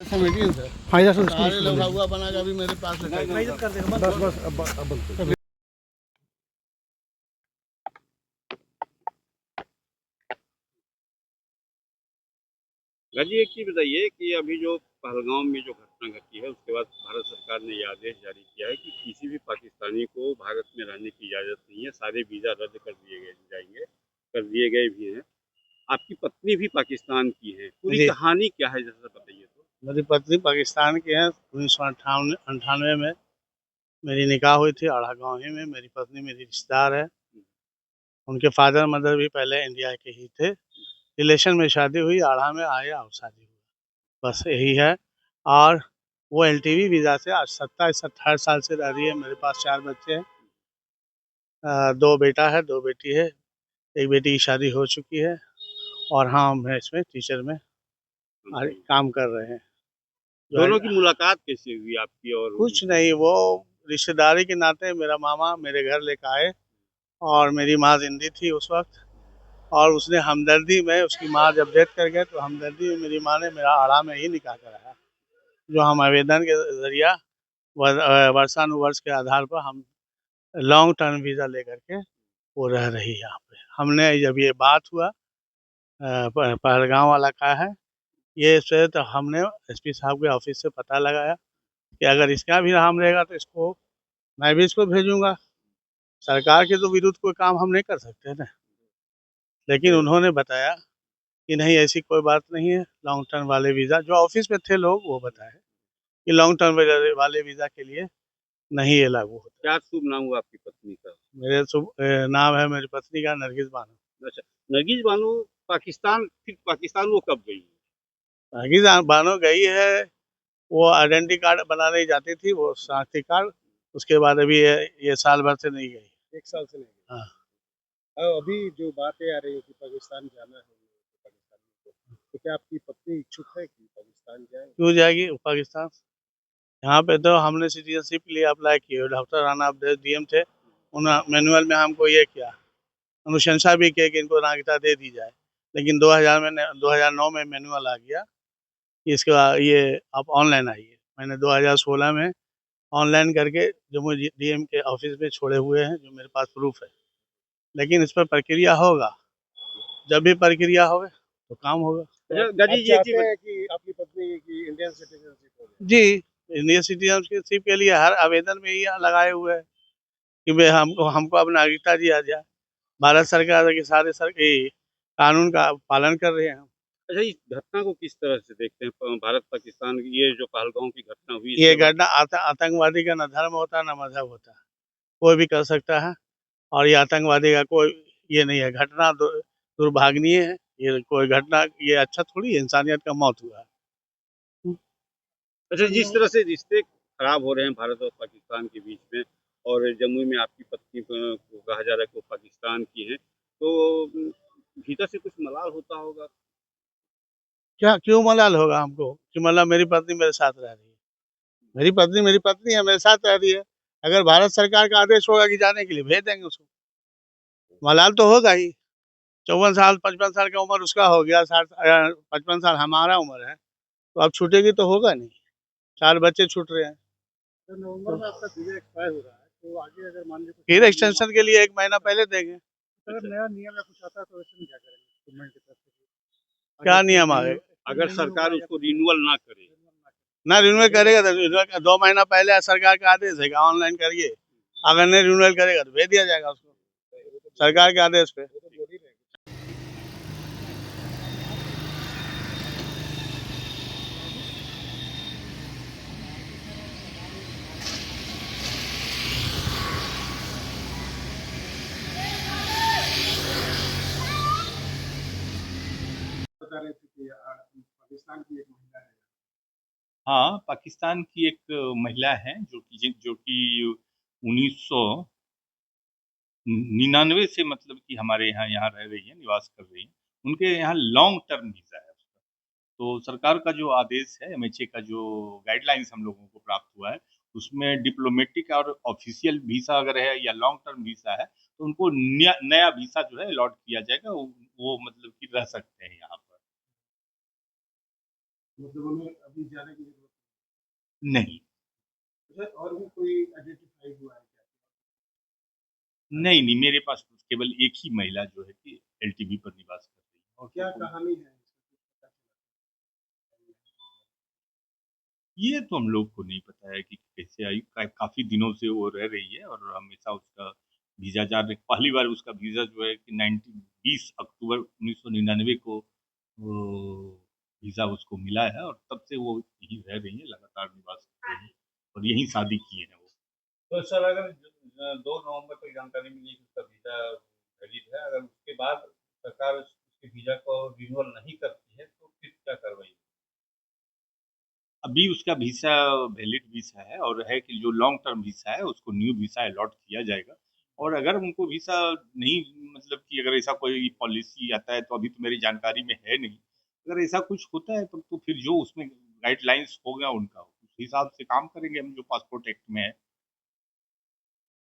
Meeting है। फायदा से सारे लोग हुआ बना के अभी मेरे पास कर देगा बस अब गाजी एक चीज बताइए कि अभी जो पहलगाम में जो घटना घटी है उसके बाद भारत सरकार ने ये आदेश जारी किया है कि किसी भी पाकिस्तानी को भारत में रहने की इजाजत नहीं है, सारे वीजा रद्द कर दिए जाएंगे, कर दिए गए भी हैं। आपकी पत्नी भी पाकिस्तान की है, पूरी कहानी क्या है जैसा बताइए तो। मेरी पत्नी पाकिस्तान की है। 1998 में मेरी निकाह हुई थी आड़ा गाँव ही में। मेरी पत्नी मेरी रिश्तेदार है। उनके फादर मदर भी पहले इंडिया के ही थे। रिलेशन में शादी हुई, आड़ा में आया और शादी हुई, बस यही है। और वो एलटीवी वीज़ा से आज 27-28 साल से रह रही है। मेरे पास 4 बच्चे हैं, 2 बेटा है 2 बेटी है। एक बेटी की शादी हो चुकी है और हाँ मैं इसमें टीचर में काम कर रहे हैं। दोनों की मुलाकात कैसे हुई आपकी और कुछ नहीं, वो रिश्तेदारी के नाते मेरा मामा मेरे घर लेकर आए और मेरी माँ जिंदी थी उस वक्त। और उसने हमदर्दी में, उसकी माँ जब डेथ कर गए तो हमदर्दी में मेरी माँ ने मेरा आड़ा में ही निकाह कराया, जो हम आवेदन के जरिया वर्षानुवर्ष के आधार पर हम लॉन्ग टर्म वीज़ा लेकर के वो रह रही है यहाँ पे। हमने जब ये बात हुआ पहलगाम वाला का है ये से, तो हमने एसपी साहब के ऑफिस से पता लगाया कि अगर इसका भी नाम रहेगा तो इसको मैं भी इसको भेजूंगा। सरकार के तो विरुद्ध कोई काम हम नहीं कर सकते ना। लेकिन उन्होंने बताया कि नहीं ऐसी कोई बात नहीं है। लॉन्ग टर्म वाले वीज़ा जो ऑफिस में थे लोग वो बताए कि लॉन्ग टर्म वाले वीज़ा के लिए नहीं ये लागू होता। क्या शुभ नाम हुआ आपकी पत्नी का? मेरे नाम है मेरी पत्नी का नरगिस बानो। अच्छा, नरगिस बानो पाकिस्तान, फिर पाकिस्तान वो कब गई? नरगिस बानो गई है, वो आइडेंटिटी कार्ड बनाने जाती थी, वो शनाख्ती कार्ड। उसके बाद अभी ये साल भर से नहीं गई। 1 साल से नहीं गए। हाँ। अभी जो बातें आ रही है कि पाकिस्तान जाना है पाकिस्तान को, तो क्या आपकी पत्नी इच्छुक है कि पाकिस्तान जाए? क्यों जाएगी वो पाकिस्तान? यहाँ पे तो हमने सिटीजनशिप के लिए अप्लाई किया। डॉक्टर राणा अब्देश डीएम थे, उन्होंने मैनुअल में हमको ये किया, अनुशंसा भी किया कि इनको नागरिकता दे दी जाए। लेकिन 2009 में मैनुअल आ गया कि इसके बाद ये आप ऑनलाइन आइए। मैंने 2016 में ऑनलाइन करके जम्मू डीएम के ऑफिस में छोड़े हुए हैं, जो मेरे पास प्रूफ है। लेकिन इस पर प्रक्रिया होगा, जब भी प्रक्रिया होगा तो काम होगा। गाजी जी चाहते हैं कि आपकी पत्नी की इंडियन सिटीजनशिप हो जाए? जी, इंडियन सिटीजनशिप के लिए हर आवेदन में ही लगाए हुए हैं कि भाई हमको हमको अब नागरिकता दिया जाए। भारत सरकार के सारे कानून का पालन कर रहे हैं। अच्छा, इस घटना को किस तरह से देखते हैं? भारत पाकिस्तान की ये जो पहलगाम की घटना हुई, ये इसके बाद घटना आतंकवादी का न धर्म होता न मजहब होता, कोई भी कर सकता है। और ये आतंकवादी का कोई ये नहीं है। घटना दुर्भाग्यनीय है। ये कोई घटना, ये अच्छा थोड़ी है, इंसानियत का मौत हुआ है। अच्छा, जिस तरह से रिश्ते खराब हो रहे हैं भारत और पाकिस्तान के बीच में, और जम्मू में आपकी पत्नी को कहा जा रहा है कि वो पाकिस्तान की है, तो भीतर से कुछ मलाल होता होगा। क्या क्यों मलाल होगा हमको कि मतलब मेरी पत्नी मेरे साथ रह रही है? मेरी पत्नी है, मेरे साथ रह रही है। अगर भारत सरकार का आदेश होगा कि जाने के लिए, भेज देंगे उसको। मलाल तो होगा ही। 54 साल 55 साल की उम्र उसका हो गया, 55 साल हमारा उम्र है, तो अब छूटेगी तो होगा नहीं। 4 बच्चे छूट रहे हैं। तो नवंबर में आपका वीजा एक्सपायर हो रहा है, तो आगे अगर मान लीजिए फिर एक्सटेंशन के लिए 1 महीना पहले देंगे। अगर नया नियम या कुछ आता है तो इसमें क्या करेंगे गवर्नमेंट की तरफ से? क्या नियम आ गए? अगर सरकार उसको रिन्यूअल ना करे, ना रिन्यूअल करेगा तो रिन्यूअल का 2 महीना पहले सरकार का आदेश है कि ऑनलाइन करिए। अगर नहीं रिन्यूअल करेगा तो भेज दिया जाएगा उसको सरकार के आदेश पे। बता रहे थे कि पाकिस्तान की एक महिला है। हाँ, पाकिस्तान की एक महिला है जो कि 1999 से मतलब कि हमारे यहाँ रह रही है, निवास कर रही है। उनके यहाँ लॉन्ग टर्म वीज़ा है उसका। तो सरकार का जो आदेश है, एमएचए का जो गाइडलाइंस हम लोगों को प्राप्त हुआ है, उसमें डिप्लोमेटिक और ऑफिशियल वीज़ा अगर है या लॉन्ग टर्म वीज़ा है, तो उनको नया वीज़ा जो है अलॉट किया जाएगा। वो मतलब कि रह सकते हैं यहाँ पर। मतलब उन्हें अभी जाने की जरूरत नहीं है। अच्छा, और भी कोई आइडेंटिफाई हुआ है क्या? नहीं नहीं, मेरे पास तो केवल एक ही महिला जो है कि एलटीबी पर निवास कर रही है, और तो क्या कोई। कहानी है इसका, कुछ पता चला? ये तो हम लोग को नहीं पता है कि कैसे आई, काफी दिनों से वो रह रही है और हमेशा उसका वीजा जारी, पहली बार उसका वीजा जो है कि 20 अक्टूबर 1999 को वो वीजा उसको मिला है, और तब से वो यहीं रह रही है, लगातार निवास कर रही है और यहीं शादी किए हैं वो। तो सर अगर 2 नवंबर तक जानकारी मिली कि उसका वीजा वैलिड है, अगर उसके बाद सरकार उसके वीजा को रिन्यूअल नहीं करती है तो फिर क्या कार्रवाई? अभी उसका वीसा वैलिड वीसा है, और है कि जो लॉन्ग टर्म वीसा है उसको न्यू वीसा अलॉट किया जाएगा। और अगर उनको वीसा नहीं, मतलब कि अगर ऐसा कोई पॉलिसी आता है, तो अभी तो मेरी जानकारी में है नहीं, अगर ऐसा कुछ होता है तो फिर जो उसमें गाइडलाइंस होगा उनका, उस हिसाब से काम करेंगे हम, जो पासपोर्ट एक्ट में है।